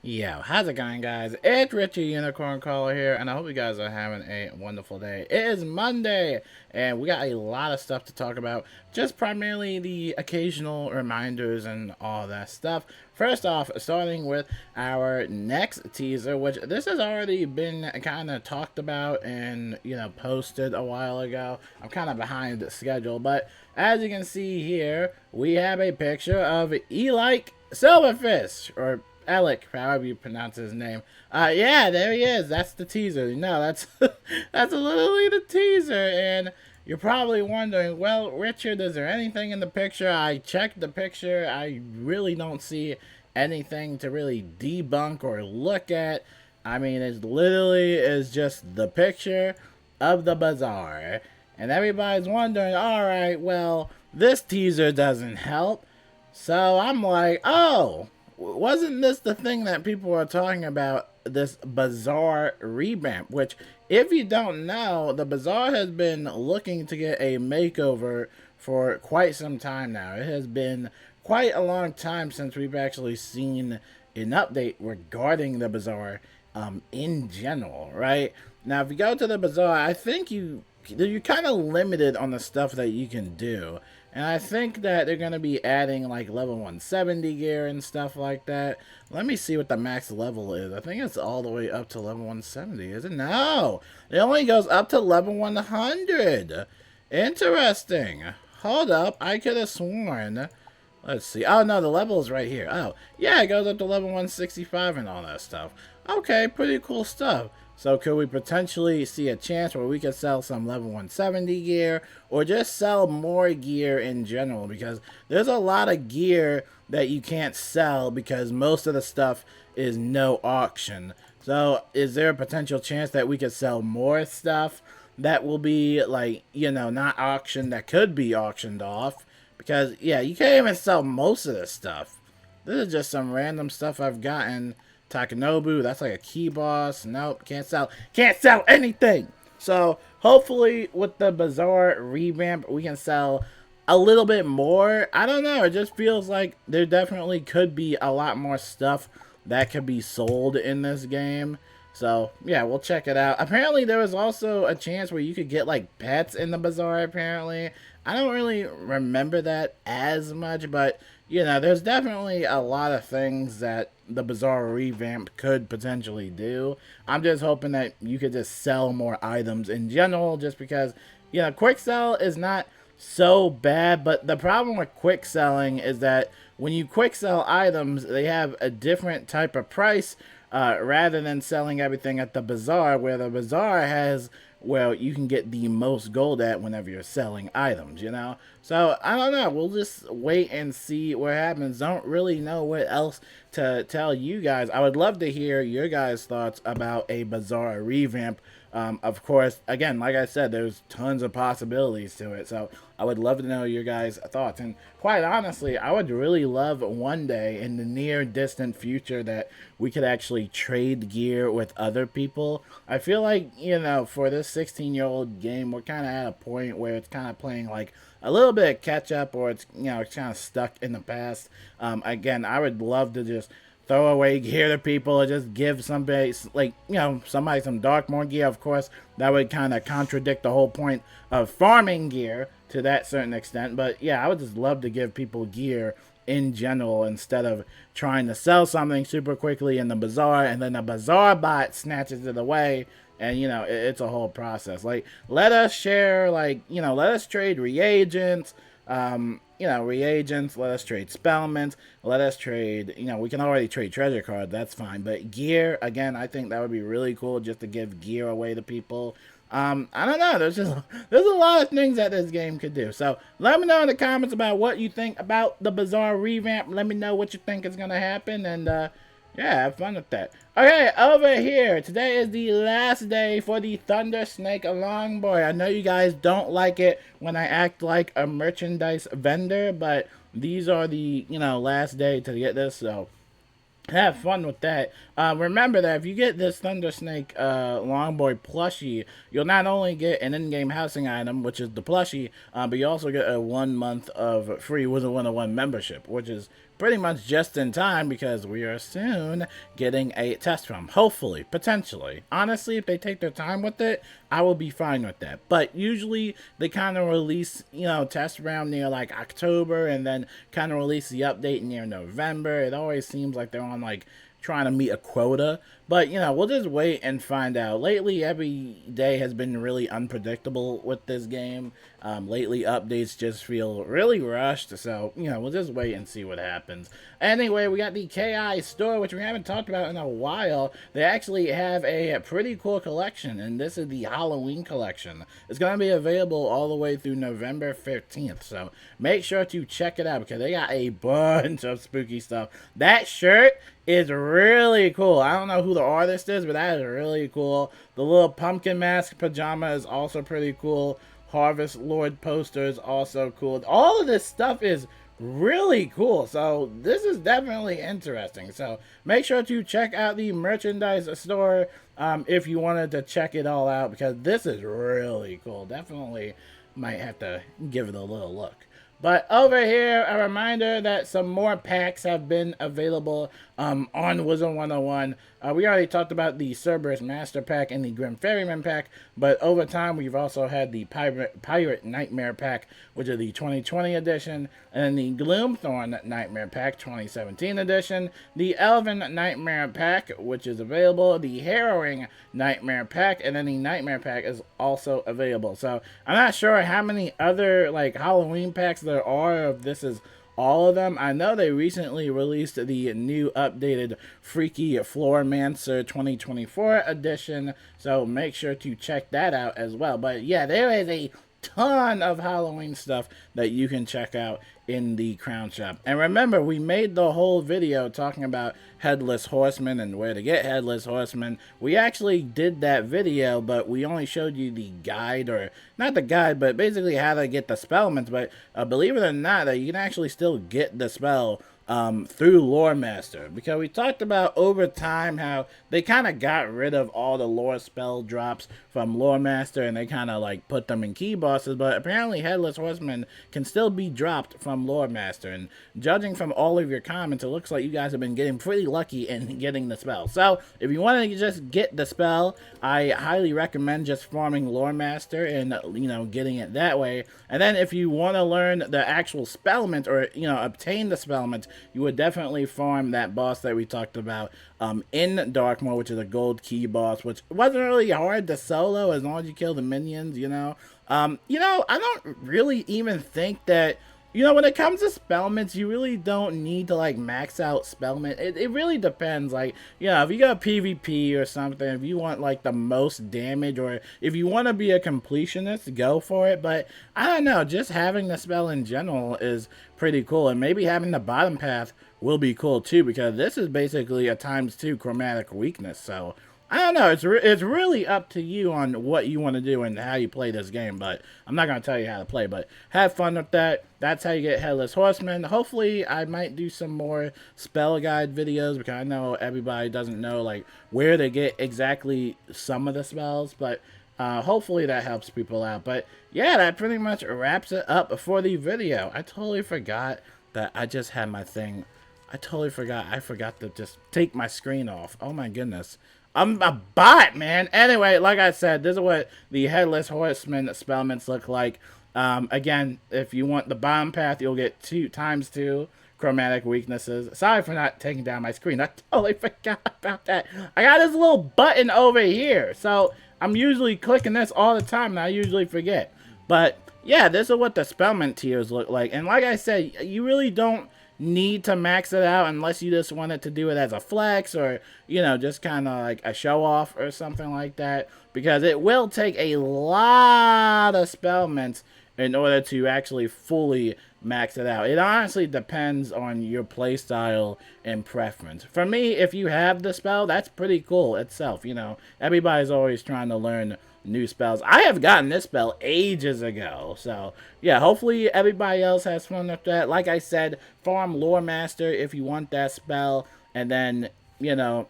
Yo, how's it going, guys? It's Richie Unicorn Caller here, and I hope you guys are having a wonderful day. It is Monday, and we got a lot of stuff to talk about, just primarily the occasional reminders and all that stuff. First off, starting with our next teaser, which this has already been kind of talked about and, posted a while ago. I'm kind of behind the schedule, but as you can see here, we have a picture of Elike Silverfish, or Alec, however you pronounce his name. Yeah, there he is. That's the teaser. No, that's that's literally the teaser. And you're probably wondering, well, Richard, is there anything in the picture? I checked the picture. I really don't see anything to really debunk or look at. I mean, it literally is just the picture of the bazaar. And everybody's wondering, all right, well, this teaser doesn't help. So I'm like, oh, wasn't this the thing that people are talking about, this Bazaar revamp? Which, if you don't know, the Bazaar has been looking to get a makeover for quite some time now. It has been quite a long time since we've actually seen an update regarding the Bazaar in general, right? Now, if you go to the Bazaar, I think you're kind of limited on the stuff that you can do. And I think that they're going to be adding like level 170 gear and stuff like that. Let me see what the max level is. I think it's all the way up to level 170, is it? No, it only goes up to level 100. Interesting. Hold up, I could have sworn. Let's see. Oh, no, the level is right here. Oh, yeah, it goes up to level 165 and all that stuff. Okay, pretty cool stuff. So could we potentially see a chance where we could sell some level 170 gear or just sell more gear in general? Because there's a lot of gear that you can't sell because most of the stuff is no auction. So is there a potential chance that we could sell more stuff that will be like, not auctioned, that could be auctioned off? Because, yeah, you can't even sell most of this stuff. This is just some random stuff I've gotten. Takanobu, that's like a key boss. Nope, can't sell anything. So hopefully with the Bazaar revamp, we can sell a little bit more. I don't know, it just feels like there definitely could be a lot more stuff that could be sold in this game. So yeah, we'll check it out. Apparently there was also a chance where you could get like pets in the Bazaar, apparently. I don't really remember that as much, but there's definitely a lot of things that the Bazaar revamp could potentially do. I'm just hoping that you could just sell more items in general, just because, quick sell is not so bad, but the problem with quick selling is that when you quick sell items, they have a different type of price rather than selling everything at the Bazaar, where the Bazaar has, well, you can get the most gold at whenever you're selling items, So, I don't know. We'll just wait and see what happens. Don't really know what else to tell you guys. I would love to hear your guys' thoughts about a Bazaar revamp. Of course, again, like I said, there's tons of possibilities to it. So, I would love to know your guys' thoughts. And quite honestly, I would really love one day in the near distant future that we could actually trade gear with other people. I feel like, for this 16-year-old game, we're kind of at a point where it's kind of playing like a little bit of catch up, or it's, it's kind of stuck in the past. Again, I would love to just throw away gear to people or just give somebody, like, somebody some Darkmoor gear. Of course, that would kind of contradict the whole point of farming gear to that certain extent. But yeah, I would just love to give people gear in general instead of trying to sell something super quickly in the Bazaar and then the Bazaar bot snatches it away. And, it's a whole process. Like, let us share, like, let us trade reagents, reagents, let us trade spellments, let us trade, we can already trade treasure cards, that's fine. But gear, again, I think that would be really cool just to give gear away to people. I don't know, there's a lot of things that this game could do. So, let me know in the comments about what you think about the Bazaar revamp. Let me know what you think is going to happen, and, yeah, have fun with that. Okay, over here, today is the last day for the Thunder Snake Longboy. I know you guys don't like it when I act like a merchandise vendor, but these are the, last day to get this, so have fun with that. Remember that if you get this Thunder Snake Longboy plushie, you'll not only get an in-game housing item, which is the plushie, but you also get a 1 month of free Wizard101 membership, which is pretty much just in time because we are soon getting a test run. Hopefully, potentially. Honestly, if they take their time with it, I will be fine with that. But usually they kind of release, test round near like October and then kind of release the update near November. It always seems like they're on like trying to meet a quota. But, we'll just wait and find out. Lately, every day has been really unpredictable with this game. Lately, updates just feel really rushed. So, we'll just wait and see what happens. Anyway, we got the KI store, which we haven't talked about in a while. They actually have a pretty cool collection, and this is the Halloween collection. It's going to be available all the way through November 15th. So, make sure to check it out because they got a bunch of spooky stuff. That shirt is really cool. I don't know who the artist is, but that is really cool. The little pumpkin mask pajama is also pretty cool. Harvest Lord poster is also cool. All of this stuff is really cool. So this is definitely interesting. So make sure to check out the merchandise store if you wanted to check it all out because this is really cool. Definitely might have to give it a little look. But over here, a reminder that some more packs have been available on Wizard101. We already talked about the Cerberus Master Pack and the Grim Ferryman Pack, but over time we've also had the Pirate Nightmare Pack, which is the 2020 edition, and the Gloomthorn Nightmare Pack 2017 edition, the Elven Nightmare Pack, which is available, the Harrowing Nightmare Pack, and then the Nightmare Pack is also available. So I'm not sure how many other like Halloween packs there are, if this is all of them. I know they recently released the new updated Freaky Floormancer 2024 edition, so make sure to check that out as well. But yeah, there is a ton of Halloween stuff that you can check out in the Crown Shop. And remember, we made the whole video talking about Headless Horseman and where to get Headless Horseman. We actually did that video, but we only showed you the guide, or not the guide, but basically how to get the spellments. But believe it or not, that you can actually still get the spell through Lore Master, because we talked about over time how they kind of got rid of all the lore spell drops from Lore Master and they kind of like put them in key bosses, but apparently Headless Horseman can still be dropped from Lore Master, and judging from all of your comments, it looks like you guys have been getting pretty lucky in getting the spell. So if you want to just get the spell, I highly recommend just farming Lore Master and getting it that way. And then if you want to learn the actual spellment, or obtain the spellment, you would definitely farm that boss that we talked about in Dark Mode, which is a gold key boss, which wasn't really hard to solo as long as you kill the minions. I don't really even think that, when it comes to spellments, you really don't need to like max out spellment. It really depends. Like, if you got PvP or something, if you want like the most damage, or if you want to be a completionist, go for it. But I don't know, just having the spell in general is pretty cool, and maybe having the bottom path will be cool too, because this is basically a ×2 chromatic weakness. So I don't know. It's really up to you on what you want to do and how you play this game, but I'm not going to tell you how to play, but have fun with that. That's how you get Headless Horseman. Hopefully, I might do some more spell guide videos, because I know everybody doesn't know like where to get exactly some of the spells, but hopefully that helps people out. But yeah, that pretty much wraps it up for the video. I totally forgot that I just had my thing. I forgot to just take my screen off. Oh my goodness. I'm a bot, man. Anyway, like I said, this is what the Headless Horseman spellments look like. Again, if you want the bottom path, you'll get ×2 chromatic weaknesses. Sorry for not taking down my screen. I totally forgot about that. I got this little button over here. So I'm usually clicking this all the time, and I usually forget. But yeah, this is what the spellment tiers look like. And like I said, you really don't need to max it out unless you just wanted to do it as a flex, or just kind of like a show off or something like that, because it will take a lot of spellments in order to actually fully max it out. It honestly depends on your playstyle and preference. For me, if you have the spell, that's pretty cool itself. Everybody's always trying to learn new spells. I have gotten this spell ages ago, so yeah, hopefully everybody else has fun with that. Like I said, farm Lore Master if you want that spell, and then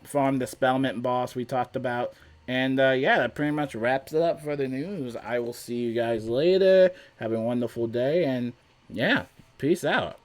farm the spellment boss we talked about. And yeah, that pretty much wraps it up for the news. I will see you guys later. Have a wonderful day, and yeah, peace out.